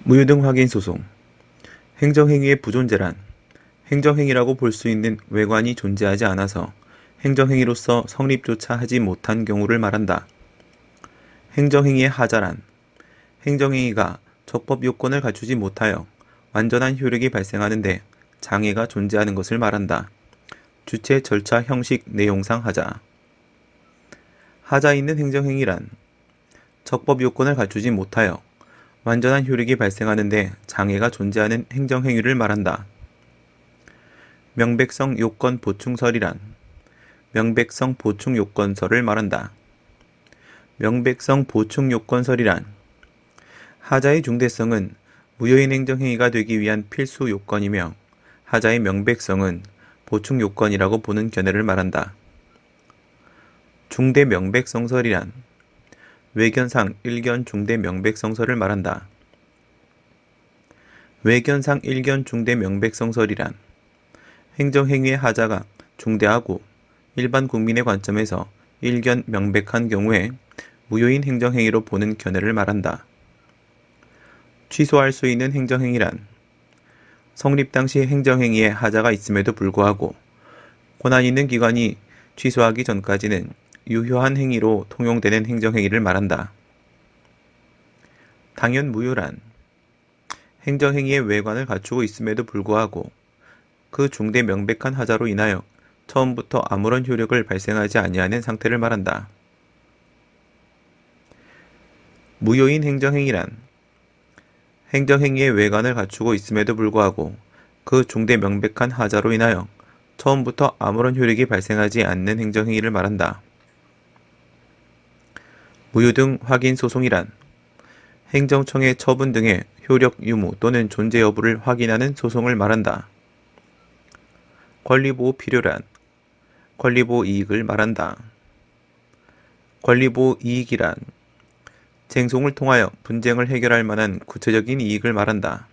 무효등 확인 소송. 행정행위의 부존재란 행정행위라고 볼 수 있는 외관이 존재하지 않아서 행정행위로서 성립조차 하지 못한 경우를 말한다. 행정행위의 하자란 행정행위가 적법 요건을 갖추지 못하여 완전한 효력이 발생하는데 장애가 존재하는 것을 말한다. 주체, 절차, 형식, 내용상 하자. 하자 있는 행정행위란 적법 요건을 갖추지 못하여 완전한 효력이 발생하는데 장애가 존재하는 행정행위를 말한다. 명백성 요건 보충설이란 명백성 보충 요건설을 말한다. 명백성 보충 요건설이란 하자의 중대성은 무효인 행정행위가 되기 위한 필수 요건이며 하자의 명백성은 보충 요건이라고 보는 견해를 말한다. 중대 명백성설이란 외견상 일견 중대 명백성설을 말한다. 외견상 일견 중대 명백성설이란 행정행위의 하자가 중대하고 일반 국민의 관점에서 일견 명백한 경우에 무효인 행정행위로 보는 견해를 말한다. 취소할 수 있는 행정행위란 성립 당시 행정행위에 하자가 있음에도 불구하고 권한 있는 기관이 취소하기 전까지는 유효한 행위로 통용되는 행정행위를 말한다. 당연 무효란 행정행위의 외관을 갖추고 있음에도 불구하고 그 중대 명백한 하자로 인하여 처음부터 아무런 효력을 발생하지 아니하는 상태를 말한다. 무효인 행정행위란 행정행위의 외관을 갖추고 있음에도 불구하고 그 중대 명백한 하자로 인하여 처음부터 아무런 효력이 발생하지 않는 행정행위를 말한다. 무효등 확인 소송이란 행정청의 처분 등의 효력 유무 또는 존재 여부를 확인하는 소송을 말한다. 권리보호 필요란 권리보호 이익을 말한다. 권리보호 이익이란 쟁송을 통하여 분쟁을 해결할 만한 구체적인 이익을 말한다.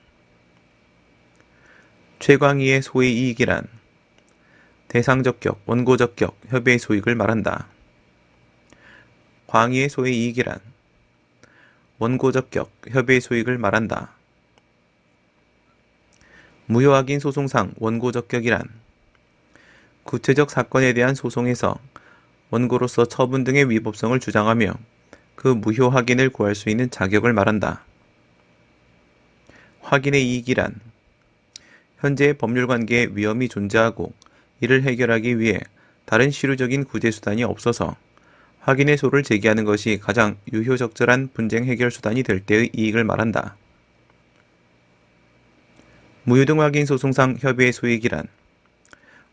최광희의 소의 이익이란 대상적격, 원고적격, 협의의 소익을 말한다. 광희의 소의 이익이란 원고적격, 협의의 소익을 말한다. 무효확인 소송상 원고적격이란 구체적 사건에 대한 소송에서 원고로서 처분 등의 위법성을 주장하며 그 무효 확인을 구할 수 있는 자격을 말한다. 확인의 이익이란 현재의 법률관계에 위험이 존재하고 이를 해결하기 위해 다른 실효적인 구제수단이 없어서 확인의 소를 제기하는 것이 가장 유효적절한 분쟁 해결 수단이 될 때의 이익을 말한다. 무효등 확인 소송상 협의의 소익이란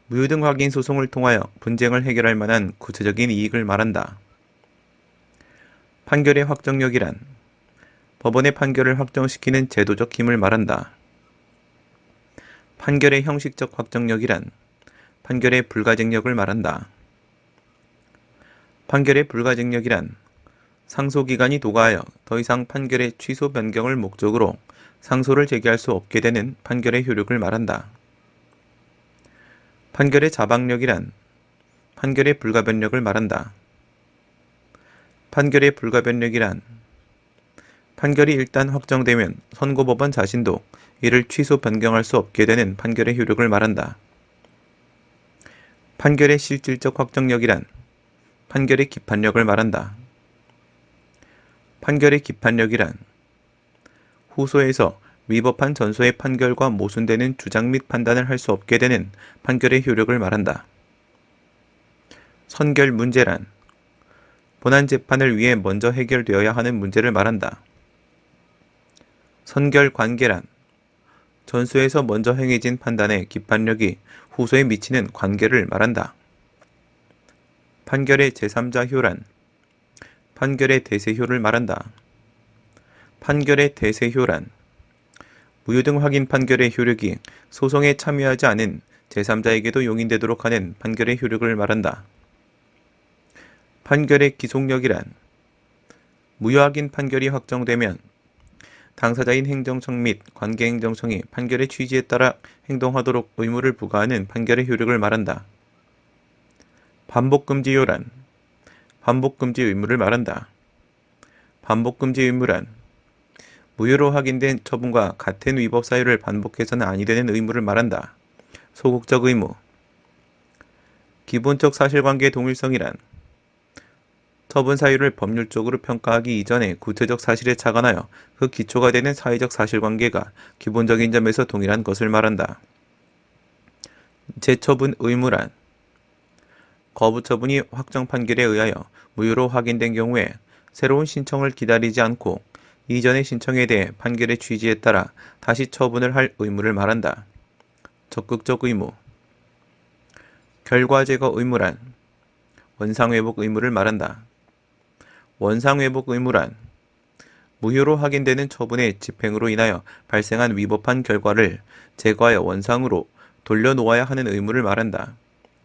무효등 확인 소송을 통하여 분쟁을 해결할 만한 구체적인 이익을 말한다. 판결의 확정력이란 법원의 판결을 확정시키는 제도적 힘을 말한다. 판결의 형식적 확정력이란 판결의 불가증력을 말한다. 판결의 불가증력이란 상소기간이 도가하여 더 이상 판결의 취소 변경을 목적으로 상소를 제기할 수 없게 되는 판결의 효력을 말한다. 판결의 자박력이란 판결의 불가변력을 말한다. 판결의 불가변력이란 판결이 일단 확정되면 선고법원 자신도 이를 취소 변경할 수 없게 되는 판결의 효력을 말한다. 판결의 실질적 확정력이란 판결의 기판력을 말한다. 판결의 기판력이란 후소에서 위법한 전소의 판결과 모순되는 주장 및 판단을 할 수 없게 되는 판결의 효력을 말한다. 선결 문제란 본안 재판을 위해 먼저 해결되어야 하는 문제를 말한다. 선결 관계란 전소에서 먼저 행해진 판단의 기판력이 후소에 미치는 관계를 말한다. 판결의 제3자 효란 판결의 대세효를 말한다. 판결의 대세효란 무효등 확인 판결의 효력이 소송에 참여하지 않은 제3자에게도 용인되도록 하는 판결의 효력을 말한다. 판결의 기속력이란 무효 확인 판결이 확정되면 당사자인 행정청 및 관계행정청이 판결의 취지에 따라 행동하도록 의무를 부과하는 판결의 효력을 말한다. 반복금지요란 반복금지 의무를 말한다. 반복금지 의무란 무효로 확인된 처분과 같은 위법 사유를 반복해서는 아니 되는 의무를 말한다. 소극적 의무. 기본적 사실관계 동일성이란 처분 사유를 법률적으로 평가하기 이전에 구체적 사실에 착안하여 그 기초가 되는 사회적 사실관계가 기본적인 점에서 동일한 것을 말한다. 재처분 의무란 거부 처분이 확정 판결에 의하여 무효로 확인된 경우에 새로운 신청을 기다리지 않고 이전의 신청에 대해 판결의 취지에 따라 다시 처분을 할 의무를 말한다. 적극적 의무. 결과 제거 의무란 원상회복 의무를 말한다. 원상회복 의무란 무효로 확인되는 처분의 집행으로 인하여 발생한 위법한 결과를 제거하여 원상으로 돌려놓아야 하는 의무를 말한다.